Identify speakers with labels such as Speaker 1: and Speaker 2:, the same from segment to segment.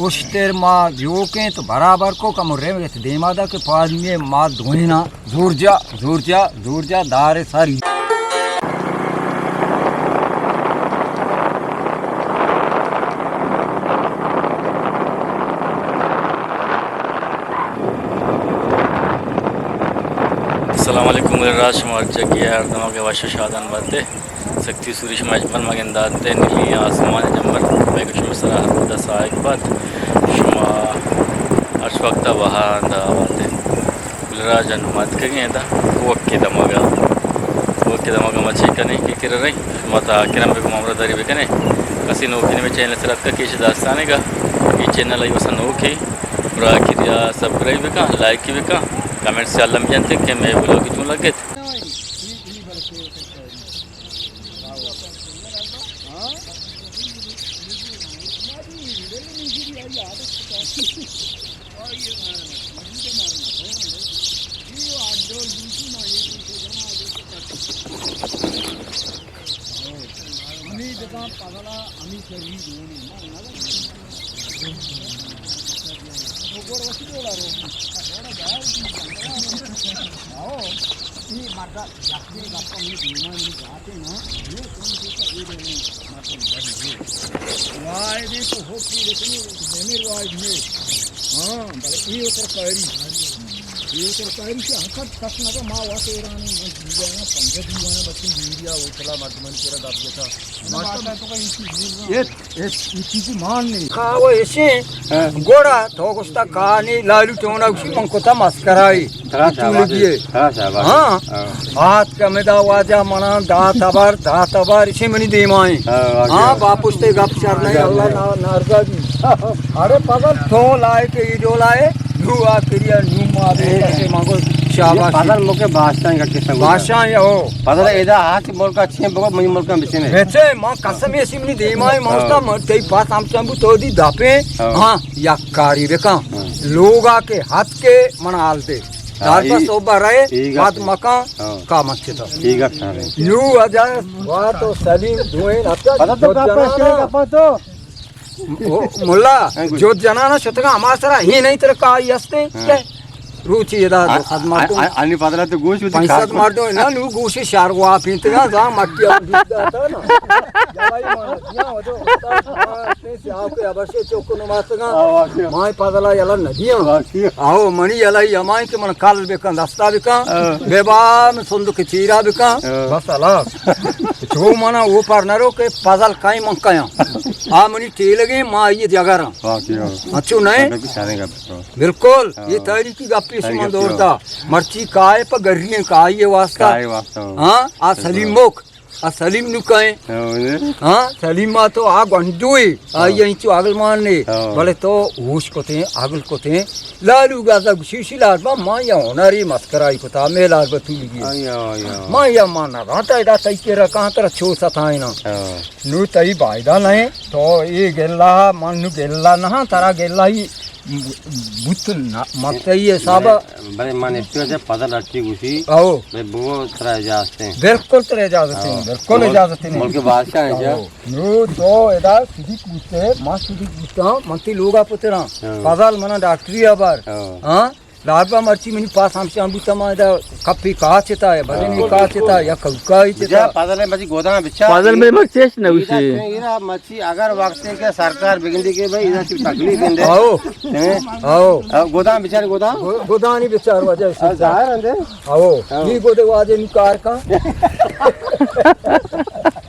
Speaker 1: उस्तेर माँ जो के तो बराबर को कम रे देमादा के पास में माँ धोना जोर जा दारे सारी
Speaker 2: अस्सलामुअलैकुम राज मार्ग जगिया अर्दमा के वाश शादान बाते सक्ति सूरिश मजमन मगंदाते नीली आसमान जमर बेकुश मसरा खुदा साइक बात शुमा अर्श वक्त बहार दा बाते राज अनुमत कगे दा वक्के दमगा मची कने की कर रही मता किरम बे मामरा दारी बे कने कसी नो किने में चैनल सरत का केश दास्ताने का ये चैनल आई वसन नो की ब्रा किया सब्सक्राइब का लाइक की का कमेंट से अल्लाह जानते कि मैं बोलो कि क्यों लगे
Speaker 1: गोड़ा तो कुछ कहानी लालू चौना पंखोता मस्कराई हाँ हाथ का मेदा वाजा मना दात अबार इसे मनी देमाई हाँ बापुस ते गप चर नहीं अल्लाह नारगा जी अरे पगल तो लाए के ये जो लाए नू आ क्रिया नू मारे ऐसे मांगो शाबाश पगल मोके भाषा करके संग भाषा या हो पगल एदा हाथ बोल का छे बगो मई मोल का बिचे ने बेचे मां कसम ऐसी मनी देमाई मौका मरते पास हम चंबू तो दी दापे हां या कारी बेका लोगा के हाथ के मनाल दे दार पर सोबा रहे बात मका का मच्छे तो ठीक है सारे यू आजा वा तो सलीम धुएं पता तो का तो मुल्ला जो जनाना शतका हमार सरा ही नहीं तेरे का यस्ते रुचि यदा खदमातो आणि पादला तो गोश होती पैसा मारतो ना नु गोशी शारवा पिंतगा जा मट्टी दिसता था ना जवाई मारतिया होतो ते से आपके अवश्य चोकनो मातगा माय पादला यला नदिया आओ मणी यला यमाय के मन काल बेका दस्ता बेका बेबा में संदु के चीरा बेका बस अला जो मना वो पार्टनरो के पादल काई मंकाया आ मनी टेलगे मा ये जगारा अच्छो नहीं बिल्कुल ये तारी की गप्पी सुमन दौड़ता मर्ची काय पर गर्रियां काय ये वास्ता हाँ आ सलीम मोक आ सलीम नुकाए हाँ सलीमा तो आ गंडोए आ यहीं चो आगल मारने बोले तो होश को थे आगल को थे लालू गाजा शीशी लाल बा मां या होनारी मस्कराई को था मैं लाल बतू लगी मां या माना राता इदा तई के कहां तरह छो सताए ना नु तई बायदा नहीं तो ये गेला मन नु गेला ना तारा गेला ही बुत मत ये सब बड़े माने तो जब पता लड़ती गुसी आओ मैं वो तरह जाते हैं बिल्कुल तरह जाते हैं बिल्कुल इजाजत नहीं मुल्क बादशाह है जा नो तो एदा सीधी पूछते मां सीधी पूछता मंती लोगा पुतरा पागल मना डॉक्टरी अबर हां लारबा मर्ची मनी पास हमसे हम बुता मा कपी का चेता है भले नहीं का चेता या कौकाई चेता पादल में मची गोदाम बिछा पादल में मचेस न उसे इरा मची अगर वक्त के सरकार बिगंदी के भाई इधर सिर्फ तकलीफ देंदे आओ गोदाम बिचार गोदाम ही बिचार वजह से जाहिर अंदे आओ ये गोदे वाजे निकार का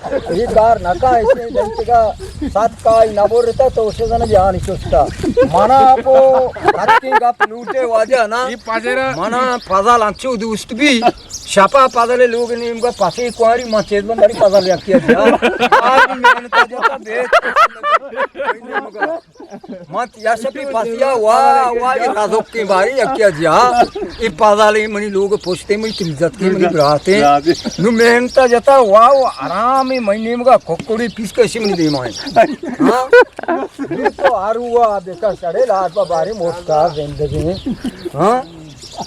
Speaker 1: ये कार नका ऐसे जंतगा सात का ना बोल रहता तो उसे जन जान सोचता माना आपो हत्ती गप लूटे वाजा ना माना पाजाल अंचो दुष्ट भी शापा पाजाले लोग ने इनका पासे कुआरी मचेद बंदारी पाजाल याकिया दिया आज मेहनत जाता देख मत याशपी पासिया वा ये राजोक की बारी याकिया दिया ये पाजाले मनी लोग पूछते मनी इज्जत की मनी बराते नु मेहनत जाता वाह आराम महीने में का खोखड़ी पीस के इसी में दे माए हाँ ये तो आरुआ देखा चढ़े लाट पर बारी मोटा जिंदगी में हाँ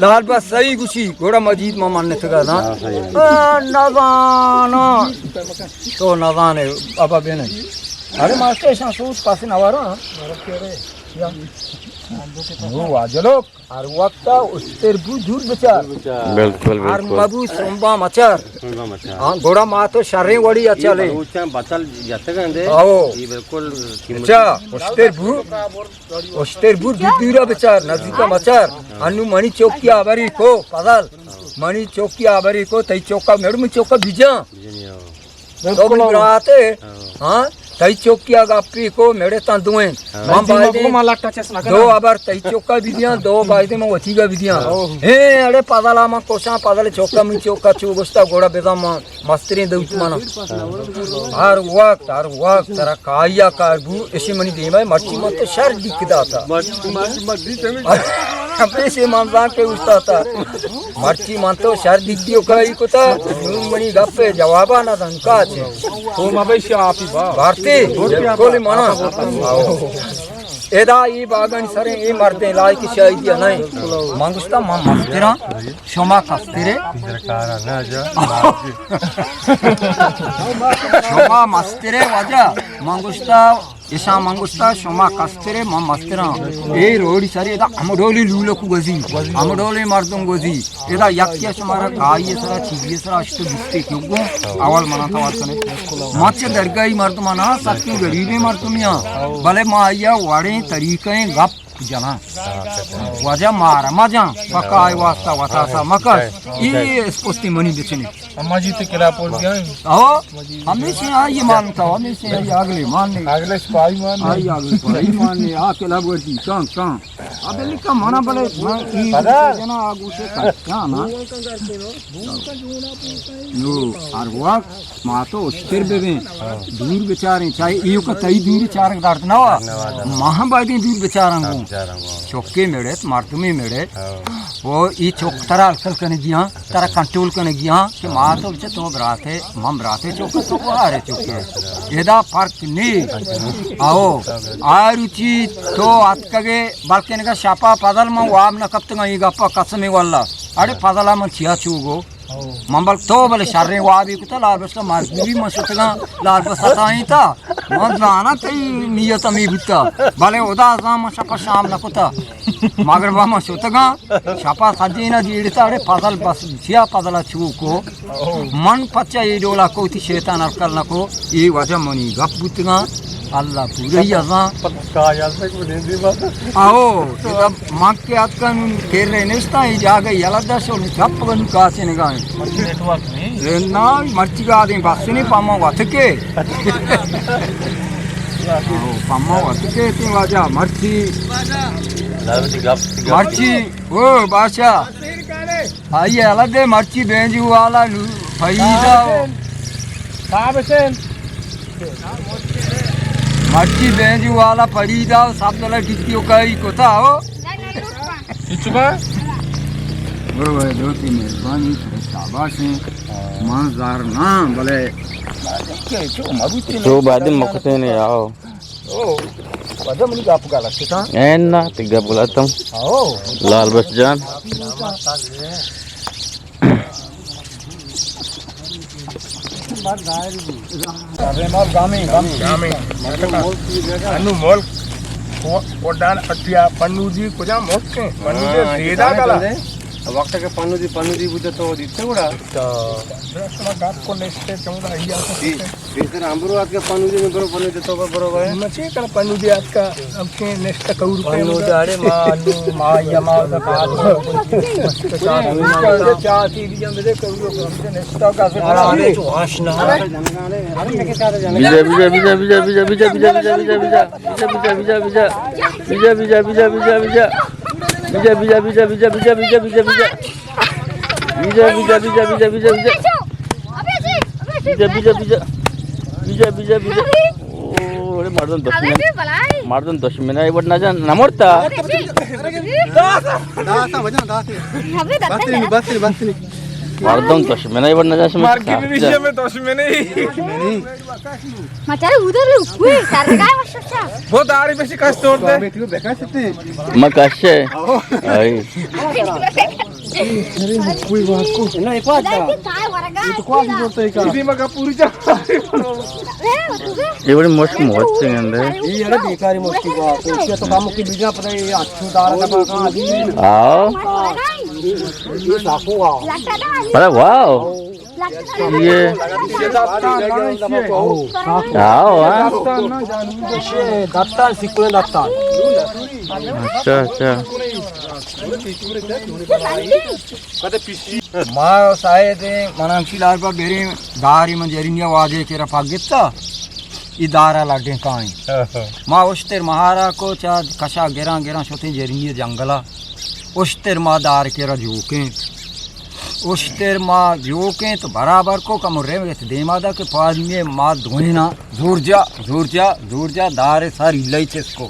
Speaker 1: लाल बस सही गुशी घोड़ा मजीद में मानने थका ना नजाना तो नजाने बाबा बेन अरे मास्टर ऐसा सोच पासे नवारा वो आजलो और वक्त उस्तेर बुझुर बचार
Speaker 2: बिल्कुल
Speaker 1: और मबू सोमबा मचार हां घोड़ा मा तो शर्रे वड़ी अचले
Speaker 3: बचल जाते गंदे
Speaker 1: आओ
Speaker 3: ये बिल्कुल
Speaker 1: अच्छा उस्तेर बु दूरा बचार नजदीका मचार अनु मणि चौकी आबरी को पदल मणि चौकी आबरी को तई चौका मेडम चौका बिजा तो बिराते हां तई चौकिया गापी को मेरे तंदुए हम बायदे दो अबर तई चौका बिदिया दो बायदे में वतीगा बिदिया हे अरे पदला मा कोसा पदले चौका में चौका चुगस्ता घोड़ा बेदा मा मस्तरी दउत माना हर वक्त तेरा काया कारबू ऐसे मनी दे में मर्ची मत शर दिखदा था अपने से मामला के उस्ता था मर्ची मान तो शर दिखदियो कई को था मनी गप्पे जवाबा ना धनका छे
Speaker 4: तो मवेशी आपी बा
Speaker 1: भारती कोली माना एदा ये बागन सरे ये मरते लाई की शायद या नहीं मंगुस्ता मा मस्तिरा शोमा कस्तिरे शोमा मस्तिरे वजा मंगुस्ता ईशा मंगुस्ता शोमा कस्तिरे मा मस्तिरा ये रोडी सरे एदा अमडोली लूलो को गजी अमडोली मर्दों गजी एदा यक्या शमारा गाये सरा चीजे सरा अष्ट बिस्ते क्यों अवल मना था वासने माचे दरगाही मर्दमाना सत्य गरीबे मर्दमिया भले माया वाड़े तरीके गप जना वजह मारा मजा पकाय वास्ता वतासा मकर ये स्पोस्ती मनी बेचने
Speaker 4: अम्मा जी तो किला पोल गया
Speaker 1: आओ हमेशा ये मानता हमेशा ये अगले मानने
Speaker 4: अगले सिपाही मान
Speaker 1: आई अगले भाई मानने आ केला वर्दी कां अबे लिखा माना भले जना आगू से क्या ना नो और वक्त मा तो स्थिर बेबे दूर बेचारे चाहे इयो का तई दूर चार दर्द ना महाबादी दूर बेचारा चौके मेड़े मारतुमी मेड़े वो ये चौक तरा असल करने दिया तरा कंट्रोल करने दिया कि माँ तो बच्चे तो बराते मम बराते चौके तो आ रहे चौके येदा फर्क नहीं आओ आरुचि तो आतकगे बाल्कन का शापा पदल में वाम न कब तक ये गप्पा कसमे वाला अरे पदला में चिया चूगो मंबल तो बोले शर्रे वाबी को तो लाल बस का मार्गी मशुतगा लाल बस ताई था मन जाना तई नियत मी बुता भले उदा जाम शपा शाम न कोता मगर बामा शुतगा शपा सजीना जीड़ता अरे पदल बस चिया पदला चूको मन पच्चा ये डोला को ती शैतान अकल न को ये वजह मनी गप बुतगा अल्लाह पूरे ही आजा आओ तब मां के हाथ का खेल रहे नेस्ता ही जागे याला दर्शो जप बन का से ने गाए
Speaker 4: नेटवर्क नहीं
Speaker 1: ना मर्ची का आदमी बस नहीं पामा वाथ के पामा वाथ के ती वाजा मर्ची ओ बादशाह आइए अलग दे मर्ची बेंजी वाला फैदा
Speaker 4: साहब से
Speaker 1: मर्ची बेंजी वाला पड़ी जाओ सब वाला टिक्कियों का ही कोता हो
Speaker 4: इचुबा
Speaker 1: वो दो तीन मेहरबानी शाबाश है मंजार ना भले
Speaker 2: तो बाद में मखते ने आओ
Speaker 1: ओ वजह मनी गाप का लगता था
Speaker 2: एना तिगा बुलातम
Speaker 1: आओ
Speaker 2: लाल बस जान
Speaker 1: अरे मार गामी
Speaker 4: अनु मोल कोडान अटिया पन्नू जी को जा मोक के पन्नू जी सीधा कला
Speaker 3: वक्त के पन्नू बुझे तो दिते उड़ा
Speaker 4: रसमा गाप को नेस्टे चौड़ा हिया
Speaker 3: बेहतर आंबरू आज के पन्नू जी में पन्नू देतो बरोबर है
Speaker 4: मचे कर पन्नू जी आज का हमके नेस्ट कौर पे
Speaker 1: पन्नू दाड़े मानु मा यमा का बात चाहती दिया मेरे कौरो हमसे नेस्टा का से अरे वाशना
Speaker 2: मारदन 10 मिनिट इवड ना जान नमरता Pardon tosh mena ibar na jash
Speaker 4: Margin विषय में तो उसमें नहीं
Speaker 5: Macam udah lu, wih, sarga masuk.
Speaker 4: वो दाढ़ी पे से कष्ट होते हैं
Speaker 3: बेटी को देखा सकते
Speaker 2: makashe ai
Speaker 3: ना एक बात
Speaker 5: Lagi tay warga.
Speaker 4: इसी में का पूरी जा
Speaker 2: ibar mosh moch ngende
Speaker 3: ये है बेकारी मुश्किल बात है इससे तो काम की बिना पता ये अच्छू दार का कहां अभी
Speaker 2: आओ
Speaker 3: ये साको आ
Speaker 2: अरे वाओ ये आओ
Speaker 3: दत्ता सिकुले दत्ता
Speaker 2: अच्छा अच्छा
Speaker 1: మా సాయదే మనం శిలార్బా బెరి దారి మన జరిండియా వాజే కేరా పాగిత్తా ఈ దారా లాడే కాయి మా ఉష్తర్ మహారా కో చా కషా గెరా గెరా షోతే జరిండియా జంగలా ఉష్తర్ మా దార్ కేరా జోకే उश्तेर माँ जोके तो बराबर को कम रे देमादा के पास में माँ धोना दूर जा दारे सार इलाई चेस्को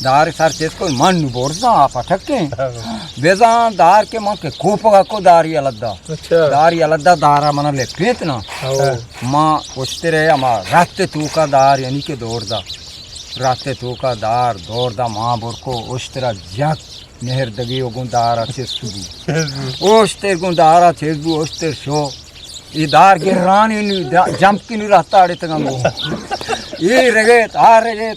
Speaker 1: दारे सार चेस्को मन बोर्सा आप अटके बेजा दार के माँ के कोपगा को दारी अलद्दा दारा मना ले पेत ना माँ उश्तेर है माँ रास्ते तू का दार यानी के रास्ते तू का दार दौड़ दा माँ बोर को उश्तेरा जग नेहर दगी गुंदारा चेस्कू ओस्तेर गुंदारा चेस्कू ओस्तेर शो ई दार गिरानी जंप की नहीं रहता अड़े तंगो ये रगेत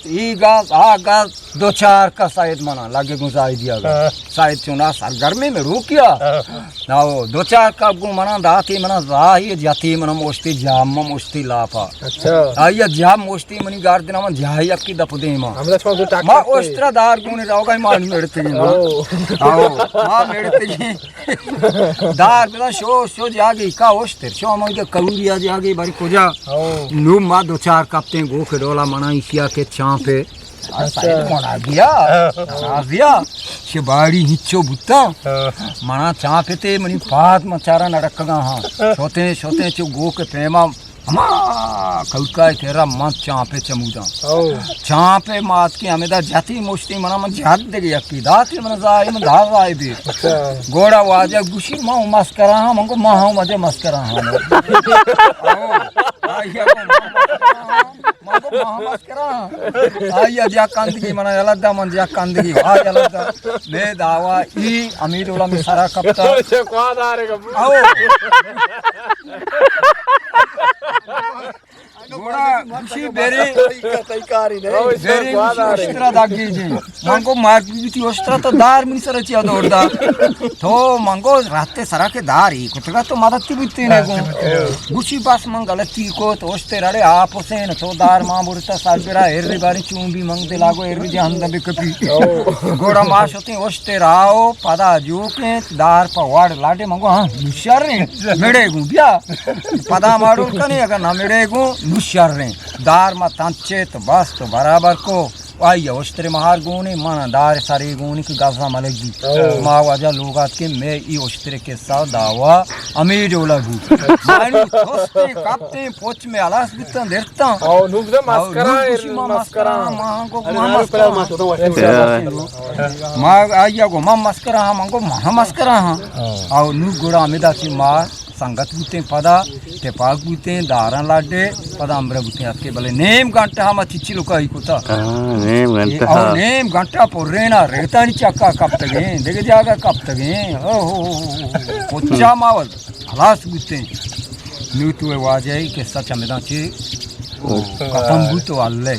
Speaker 1: ई गास दो चार का शायद मना लागे गुंजाई दिया शायद चुना सर गर्मी में रुकिया ना वो दो चार का गु मना दाती मना जाही जाती मना मोस्ती जाम मोस्ती लापा
Speaker 4: अच्छा
Speaker 1: आया जाम मोस्ती मनी गार दिन मन जाही अक्की दपदे मा
Speaker 4: हमने छोड़ दो
Speaker 1: मा ओस्त्रा दार गुने रावगा मान मेड़ते आओ मा मेड़ते दार बिना शो जागी का ओस्तर शो मगे कलूरिया जागी बारी कोजा नु मा दो चार कपते गो के डोला मना इसिया के चापे मना दिया शिबाड़ी हिच्चो बुत्ता मना चापे ते मनी पात मचारा नड़कगा हां छोते चो गो के पेमा अमा कलका केरा मत चापे चमुदा चापे मात की हमेदा जाती मुश्ती मना मन जात दे गया की दाती मन जाए मन धार आए भी गोड़ा वाजा गुशी मा मस्करा हां मंगो मा हां मजे मस्करा हां मंगो मा मस्करा आया जा कंदगी मना अलदा मन जा कंदगी आ अलदा ले दावा ई अमीर उला में सारा कपता
Speaker 4: कौन आ रे
Speaker 1: आओ गोड़ा खुशी बेरी ओस्त्रा दागी जी मंगो मार बीती ओस्त्रा तो दार मिन सर चिया दौड़दा तो मंगो राते सरा के दारी कुतगा तो मदती बीती ने गो गुशी पास मंग गलती को तो ओस्ते रड़े आप से न तो दार मां बुरता सालबेरा एरी बारी चूंबी मंग दे लागो एरी जे हंदा बिकपी गोड़ा मास होते ओस्ते राओ पदा जो के दार पवाड़ लाडे मंगो हां हुशार ने मेड़े गु बिया पदा माडू कने अगर ना मेड़े गु हुशार ने दार मा तांचे तो बस तो बराबर को आइए ओस्त्रे महार गुने माना दार सारी गुनी की गाजा मलेगी माँ वाजा लोगात के मैं ई ओस्त्रे के साथ दावा अमीर ओलागू मानी थोस्ते कापते पोच में आलास बितन देरता
Speaker 4: और नुक से मस्करा
Speaker 1: माँ को माँ आइया को माँ मस्करा माँ को माँ मस्करा और नुक गोड़ा अमिदा ची माँ संगत बुते पदा टेपाक बुते दारा लाडे पदा अम्बरा बुते आपके बले नेम घंटा हम चिच्ची लुकाई कोता नेम घंटा पोरेना रेता नी चक्का कब तगे देखे जागा कब तगे हो पोचा मावल हलास बुते न्यू तुए वाजाई के सच में दांची कतम बुतो अल्ले